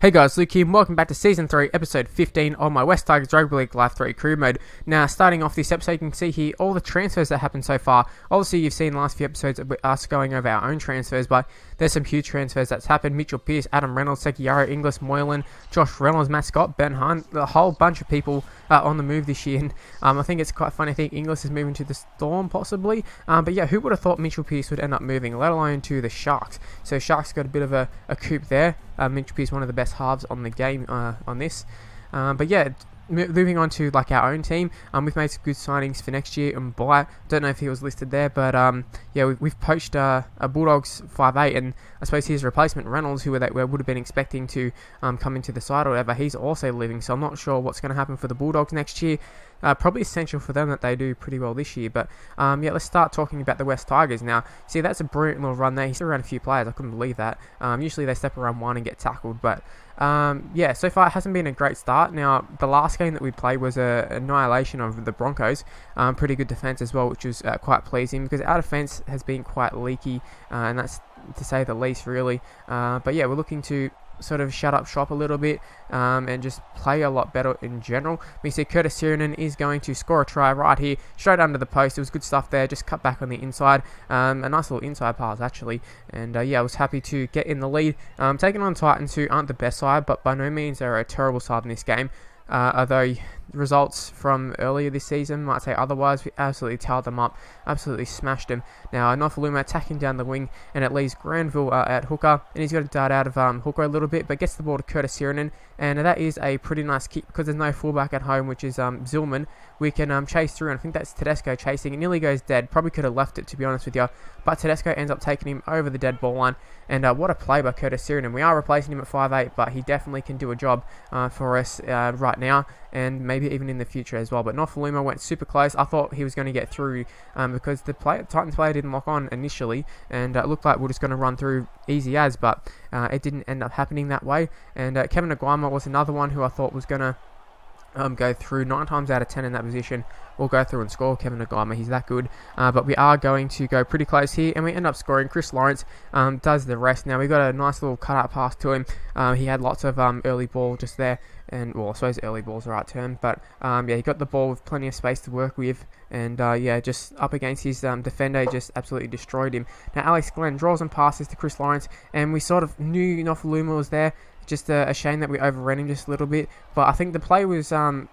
Hey guys, Luke here, and welcome back to Season 3, Episode 15 of my West Tigers Rugby League Live 3 Crew Mode. Now, starting off this episode, you can see here all the transfers that happened so far. Obviously, you've seen the last few episodes of us going over our own transfers, but there's some huge transfers that's happened. Mitchell Pearce, Adam Reynolds, Sekiyaro, Inglis, Moylan, Josh Reynolds, Matt Scott, Ben Hunt, a whole bunch of people on the move this year. And I think it's quite funny. I think Inglis is moving to the Storm, possibly. But yeah, who would have thought Mitchell Pearce would end up moving, let alone to the Sharks? So Sharks got a bit of a coup there. Mitchell Pearce, one of the best halves on the game on this. But yeah, moving on to like our own team, we've made some good signings for next year. And Blight, don't know if he was listed there, but yeah, we've poached a Bulldogs 5'8", and I suppose his replacement Reynolds, who would have been expecting to come into the side or whatever, he's also leaving. So I'm not sure what's going to happen for the Bulldogs next year. Probably essential for them that they do pretty well this year. But yeah, let's start talking about the West Tigers now. See, that's a brilliant little run there. He's still around a few players. I couldn't believe that. Usually they step around one and get tackled, but yeah, so far it hasn't been a great start. Now, the last game that we played was a annihilation of the Broncos. Pretty good defence as well, which was quite pleasing because our defence has been quite leaky, and that's to say the least, really. But yeah, we're looking to sort of shut up shop a little bit and just play a lot better in general. We see Curtis Sirinen is going to score a try right here, straight under the post. It was good stuff there, just cut back on the inside. A nice little inside pass actually. And yeah, I was happy to get in the lead. Taking on Titans, who aren't the best side, but by no means they're a terrible side in this game. Although results from earlier this season might say otherwise, we absolutely towed them up, absolutely smashed them. Now, Nofaluma attacking down the wing, and it leaves Granville at hooker, and he's got to dart out of hooker a little bit, but gets the ball to Curtis Sirinen, and that is a pretty nice kick because there's no fullback at home, which is Zillman. We can chase through, and I think that's Tedesco chasing. It nearly goes dead. Probably could have left it, to be honest with you, but Tedesco ends up taking him over the dead ball line, and what a play by Curtis Sirinen. We are replacing him at 5'8", but he definitely can do a job for us right now, and maybe even in the future as well. But Nofaluma went super close. I thought he was going to get through because the Titans player didn't lock on initially, and it looked like we're just going to run through easy as, but it didn't end up happening that way. And Kevin Aguama was another one who I thought was going to go through 9 times out of 10 in that position. We'll go through and score Kevin Aguama. He's that good. But we are going to go pretty close here, and we end up scoring. Chris Lawrence does the rest. Now, we got a nice little cut-out pass to him. He had lots of early ball just there. And, well, I suppose early ball's the right term. But, yeah, he got the ball with plenty of space to work with. And, yeah, just up against his defender, just absolutely destroyed him. Now, Alex Glenn draws and passes to Chris Lawrence. And we sort of knew Nofaluma was there. Just a shame that we overran him just a little bit. But I think the play was on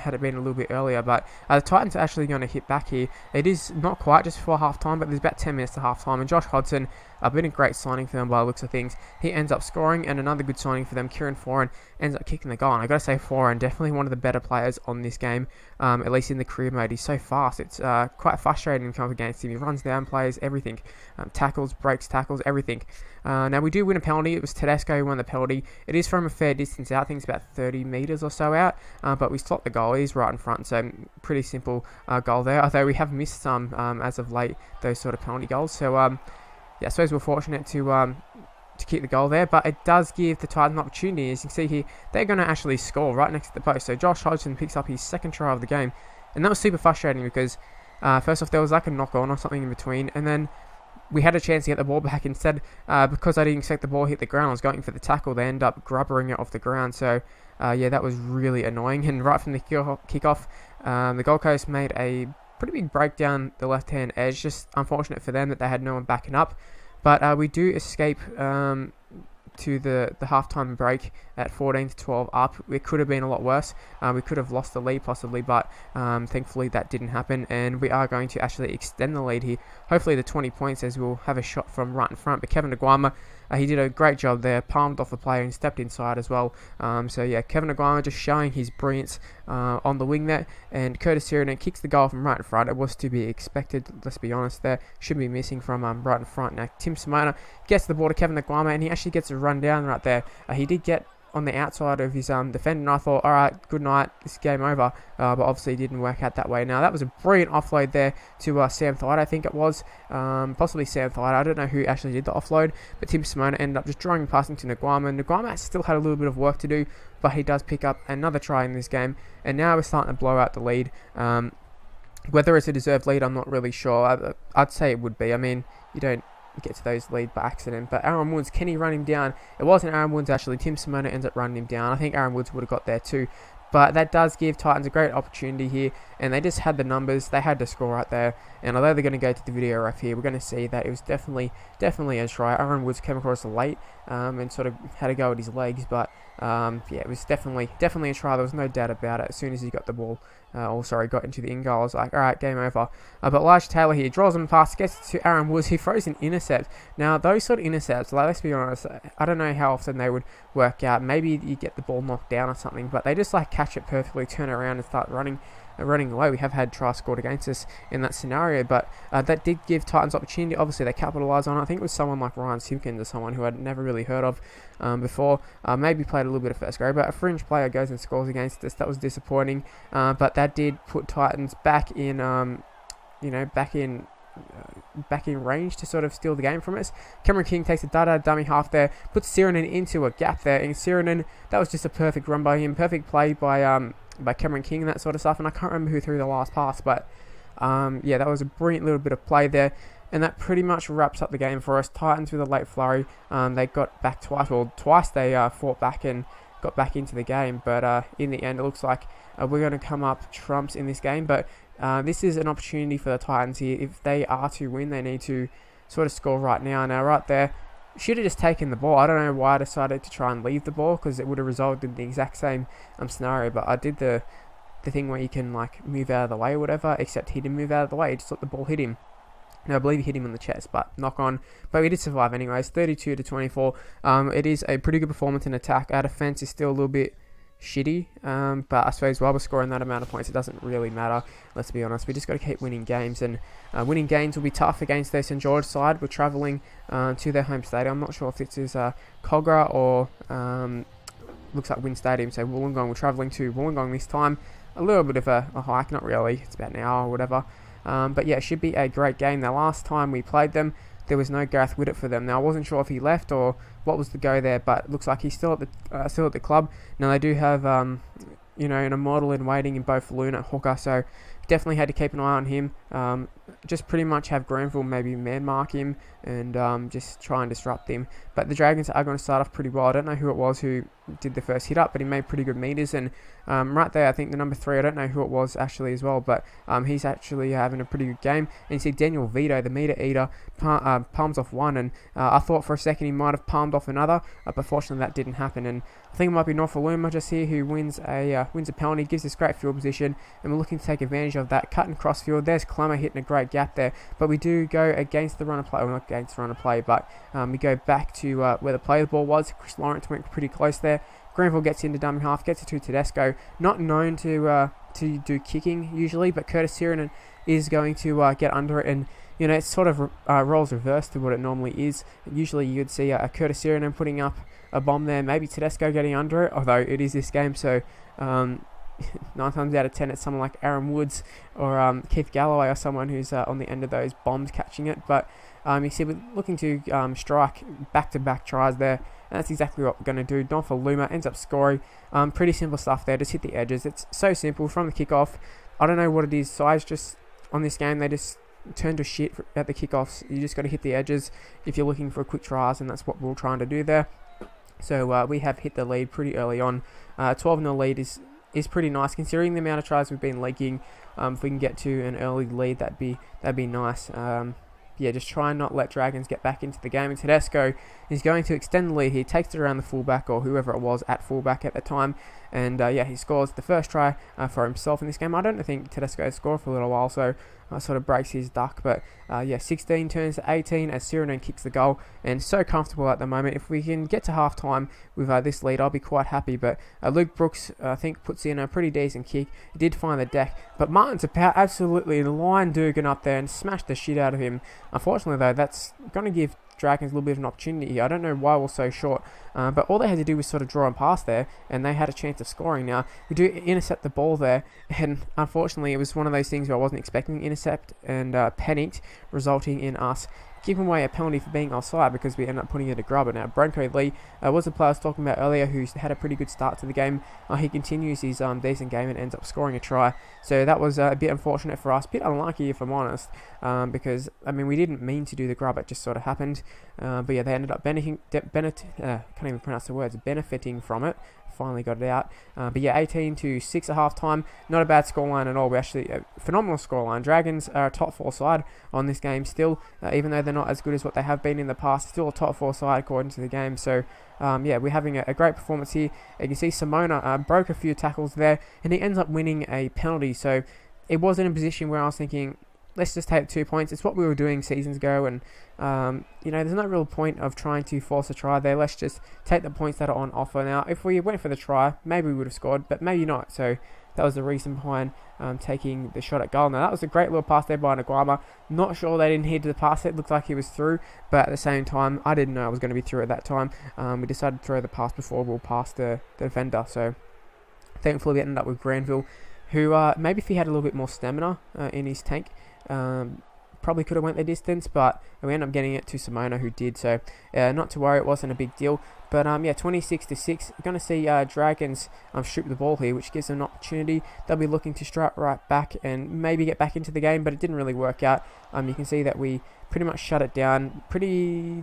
had it been a little bit earlier. But the Titans are actually going to hit back here. It is not quite just before half-time, but there's about 10 minutes to half-time. And Josh Hodson, been a great signing for them by the looks of things. He ends up scoring, and another good signing for them, Kieran Foran, ends up kicking the goal. And I got to say, Foran, definitely one of the better players on this game, at least in the career mode. He's so fast. It's quite frustrating to come up against him. He runs down plays, everything. Tackles, breaks, tackles, everything. Now, we do win a penalty. It was Tedesco who won the penalty. It is from a fair distance out. I think it's about 30 metres or so out. But we slot the goal. He's right in front, so pretty simple goal there. Although we have missed some as of late, those sort of penalty goals. So, yeah, I suppose we're fortunate to keep the goal there, but it does give the Titans an opportunity. As you can see here, they're going to actually score right next to the post. So Josh Hodgson picks up his second try of the game, and that was super frustrating because first off, there was like a knock on or something in between, and then we had a chance to get the ball back. Instead, because I didn't expect the ball hit the ground, I was going for the tackle. They end up grubbering it off the ground. So yeah, that was really annoying. And right from the kickoff, the Gold Coast made a pretty big break down the left-hand edge. Just unfortunate for them that they had no one backing up. But we do escape to the halftime break at 14-12 up. It could have been a lot worse. We could have lost the lead possibly, but thankfully that didn't happen, and we are going to actually extend the lead here. Hopefully the 20 points, as we'll have a shot from right in front. But Kevin Aguama, he did a great job there, palmed off the player and stepped inside as well. So yeah, Kevin Aguama just showing his brilliance on the wing there, and Curtis Sirinen kicks the goal from right in front. It was to be expected, let's be honest there. Should be missing from right in front. Now Tim Simona gets the ball to Kevin Aguama, and he actually gets a run down right there. He did get on the outside of his defender, and I thought, alright, good night, this is game over, but obviously it didn't work out that way. Now that was a brilliant offload there to Sam Thaiday, I think it was, possibly Sam Thaiday, I don't know who actually did the offload, but Tim Simona ended up just drawing and passing to Nguama. Nguama still had a little bit of work to do, but he does pick up another try in this game, and now we're starting to blow out the lead. Whether it's a deserved lead, I'm not really sure. I'd say it would be. I mean, you don't get to those lead by accident. But Aaron Woods, can he run him down? It wasn't Aaron Woods actually. Tim Simona ends up running him down. I think Aaron Woods would have got there too. But that does give Titans a great opportunity here, and they just had the numbers. They had to score right there. And although they're going to go to the video ref here, we're going to see that it was definitely a try. Aaron Woods came across late and sort of had to go at his legs, but yeah, it was definitely a try. There was no doubt about it. As soon as he got the ball, got into the in goal, I was like, all right, game over. But Elijah Taylor here draws him past, gets to Aaron Woods, who throws an intercept. Now, those sort of intercepts, like, let's be honest, I don't know how often they would work out. Maybe you get the ball knocked down or something, but they just like catch it perfectly, turn around and start running away. We have had tries scored against us in that scenario, but that did give Titans opportunity. Obviously, they capitalised on it. I think it was someone like Ryan Simpkins or someone who I'd never really heard of before. Maybe played a little bit of first grade, but a fringe player goes and scores against us. That was disappointing, but that did put Titans back in, back in range to sort of steal the game from us. Cameron King takes a dummy half there, puts Sirinen into a gap there, and Sirinen, that was just a perfect run by him, perfect play by Cameron King and that sort of stuff, and I can't remember who threw the last pass, but yeah, that was a brilliant little bit of play there, and that pretty much wraps up the game for us. Titans with a late flurry, they got back twice they fought back and got back into the game, but in the end it looks like we're going to come up trumps in this game, but this is an opportunity for the Titans here. If they are to win, they need to sort of score right now. Now right there, should have just taken the ball. I don't know why I decided to try and leave the ball, because it would have resulted in the exact same scenario, but I did the thing where you can like move out of the way or whatever, except he didn't move out of the way, he just let the ball hit him. Now, I believe he hit him on the chest, but knock on. But we did survive anyways, 32-24. It is a pretty good performance in attack. Our defense is still a little bit shitty, but I suppose while we're scoring that amount of points, it doesn't really matter. Let's be honest, we just got to keep winning games, and winning games will be tough against their St George side. We're travelling to their home stadium. I'm not sure if this is Cogra or looks like Wynn Stadium, so Wollongong. We're travelling to Wollongong this time. A little bit of a hike, not really, it's about an hour or whatever, but yeah, it should be a great game. The last time we played them, there was no Gareth Widdett for them. Now, I wasn't sure if he left or what was the go there, but it looks like he's still at the club. Now, they do have an immortal in waiting in both Luna and Hooker, so definitely had to keep an eye on him. Just pretty much have Granville maybe man mark him and just try and disrupt him. But the Dragons are going to start off pretty well. I don't know who it was who did the first hit up, but he made pretty good meters, and right there I think the number 3, I don't know who it was actually as well, but he's actually having a pretty good game. And you see Daniel Vito, the meter eater, palms off one, and I thought for a second he might have palmed off another, but fortunately that didn't happen. And I think it might be Norfoluma just here who wins a penalty, gives us great field position, and we're looking to take advantage of that. Cut and cross field, there's Clemmer hitting a great gap there, but we do go against the run of play, well, not against the run of play, but we go back to where the play the ball was. Chris Lawrence went pretty close there. Granville gets into dummy half, gets it to Tedesco, not known to do kicking usually, but Curtis Sirinen is going to get under it, and it sort of rolls reverse to what it normally is. Usually you'd see a Curtis Sirinen putting up a bomb there, maybe Tedesco getting under it, although it is this game, so 9 times out of 10 it's someone like Aaron Woods or Keith Galloway or someone who's on the end of those bombs catching it. But you see we're looking to strike back-to-back tries there, and that's exactly what we're going to do. Donfaluma ends up scoring. Pretty simple stuff there, just hit the edges. It's so simple from the kickoff. I don't know what it is, size just on this game, they just turn to shit at the kickoffs. You just got to hit the edges if you're looking for quick tries, and that's what we're trying to do there. So we have hit the lead pretty early on. 12-0 lead is pretty nice considering the amount of tries we've been leaking. If we can get to an early lead, that'd be nice. Yeah, just try and not let Dragons get back into the game. And Tedesco is going to extend the lead. He takes it around the fullback or whoever it was at fullback at the time. And yeah, he scores the first try for himself in this game. I don't think Tedesco has scored for a little while, so sort of breaks his duck. But yeah, 16 turns to 18 as Sirinen kicks the goal. And so comfortable at the moment. If we can get to half-time with this lead, I'll be quite happy. But Luke Brooks, I think, puts in a pretty decent kick. He did find the deck. But Martin Tapau absolutely line Dugan up there and smashed the shit out of him. Unfortunately, though, that's going to give Dragons a little bit of an opportunity here. I don't know why we're so short, but all they had to do was sort of draw and pass there, and they had a chance of scoring. Now, we do intercept the ball there, and unfortunately it was one of those things where I wasn't expecting the intercept, and panicked, resulting in us giving away a penalty for being offside because we ended up putting it a grubber. Now, Branko Lee was the player I was talking about earlier who's had a pretty good start to the game. He continues his decent game and ends up scoring a try. So that was a bit unfortunate for us, a bit unlucky if I'm honest, because, I mean, we didn't mean to do the grub, it just sort of happened. But yeah, they ended up can't even pronounce the words, benefiting from it. Finally got it out. But yeah, 18-6 at half time. Not a bad scoreline at all. We actually, a phenomenal scoreline. Dragons are a top 4 side on this game still, even though they're not as good as what they have been in the past. Still a top 4 side according to the game. So yeah, we're having a great performance here. You can see Simona broke a few tackles there, and he ends up winning a penalty. So it wasn't a position where I was thinking, let's just take 2 points. It's what we were doing seasons ago, and you know, there's no real point of trying to force a try there. Let's just take the points that are on offer. Now, if we went for the try, maybe we would have scored, but maybe not. So that was the reason behind taking the shot at goal. Now, that was a great little pass there by Nguama. Not sure they didn't head to the pass. It looked like he was through, but at the same time, I didn't know I was going to be through at that time. We decided to throw the pass before we'll pass the defender. So thankfully, we ended up with Granville, who maybe if he had a little bit more stamina in his tank, probably could have went the distance, but we ended up getting it to Simona, who did. So not to worry, it wasn't a big deal. But yeah, 26-6. We're going to see Dragons shoot the ball here, which gives them an opportunity. They'll be looking to strike right back and maybe get back into the game, but it didn't really work out. You can see that we pretty much shut it down.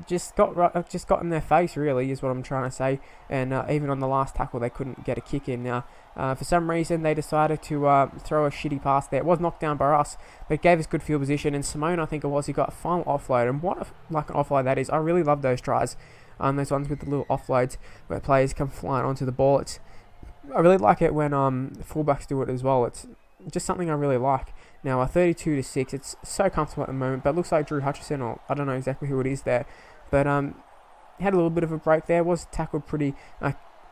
Just got in their face, really, is what I'm trying to say. And even on the last tackle, they couldn't get a kick in. Now, for some reason, they decided to throw a shitty pass there. It was knocked down by us, but it gave us good field position. And Simone, I think it was, he got a final offload. And what like an offload that is. I really love those tries. Those ones with the little offloads where players come flying onto the ball. I really like it when fullbacks do it as well. It's just something I really like. Now, 32-6, it's so comfortable at the moment, but it looks like Drew Hutchison, or I don't know exactly who it is there, but had a little bit of a break there. Was tackled pretty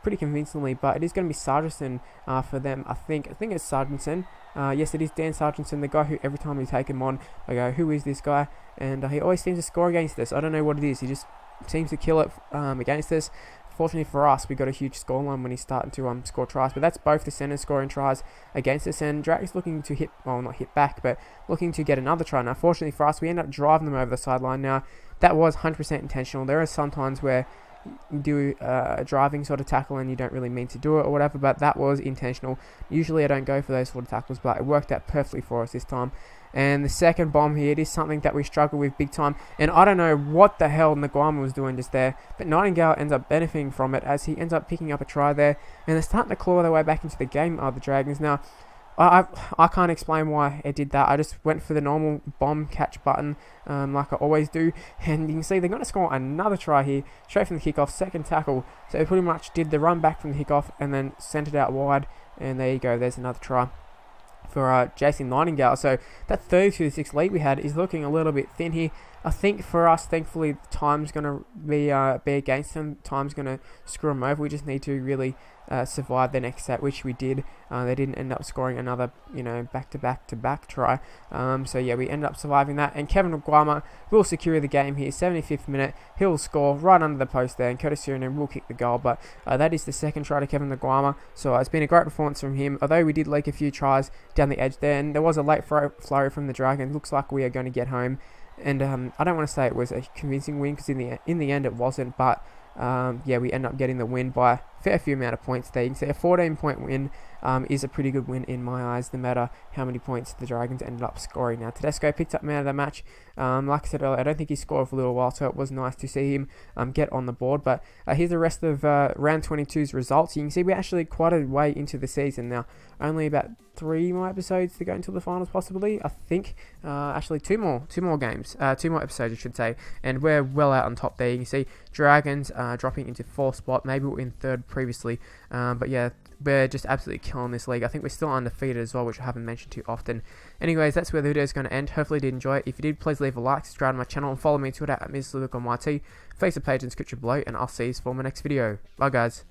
convincingly, but it is going to be Sargentson for them. I think it's Sargentson. Yes, it is Dan Sargentson, the guy who every time we take him on, I go, who is this guy? And he always seems to score against us. I don't know what it is. He just seems to kill it against us. Fortunately for us, we got a huge scoreline when he's starting to score tries, but that's both the centres scoring tries against us, and Drake's looking to not hit back, but looking to get another try. Now, fortunately for us, we end up driving them over the sideline. Now, that was 100% intentional. There are some times where you do a driving sort of tackle and you don't really mean to do it or whatever, but that was intentional. Usually I don't go for those sort of tackles, but it worked out perfectly for us this time. And the second bomb here, it is something that we struggle with big time. And I don't know what the hell Nguama was doing just there, but Nightingale ends up benefiting from it as he ends up picking up a try there. And they're starting to claw their way back into the game, the Dragons. Now, I can't explain why it did that. I just went for the normal bomb catch button like I always do. And you can see they're going to score another try here, straight from the kickoff, second tackle. So they pretty much did the run back from the kickoff and then sent it out wide. And there you go, there's another try for Jason Nightingale. So that 32-6 lead we had is looking a little bit thin here. I think for us, thankfully, time's going to be against them. Time's going to screw them over. We just need to really survive the next set, which we did. They didn't end up scoring another, back-to-back try. So yeah, we ended up surviving that. And Kevin Nguama will secure the game here. 75th minute, he'll score right under the post there, and Curtis Sirenen will kick the goal. But that is the second try to Kevin Nguama. So it's been a great performance from him. Although we did leak a few tries down the edge there, and there was a late flurry from the Dragons. Looks like we are going to get home. And I don't want to say it was a convincing win, because in the end it wasn't, but yeah, we end up getting the win by a fair few amount of points there. You can see a 14-point win is a pretty good win in my eyes, no matter how many points the Dragons ended up scoring. Now, Tedesco picked up man of the match. Like I said earlier, I don't think he scored for a little while, so it was nice to see him get on the board. But here's the rest of round 22's results. You can see we're actually quite a way into the season now. Only about 3 more episodes to go until the finals, possibly. I think actually two more games, 2 more episodes, I should say, and we're well out on top there. You can see Dragons dropping into 4th spot. Maybe we're in 3rd previously, but yeah, we're just absolutely killing this league. I think we're still undefeated as well, which I haven't mentioned too often. Anyways, that's where the video is going to end. Hopefully you did enjoy it. If you did, please leave a like, subscribe to my channel, and follow me on Twitter at MrLukeOnYT. Facebook page and description below, and I'll see you for my next video. Bye guys.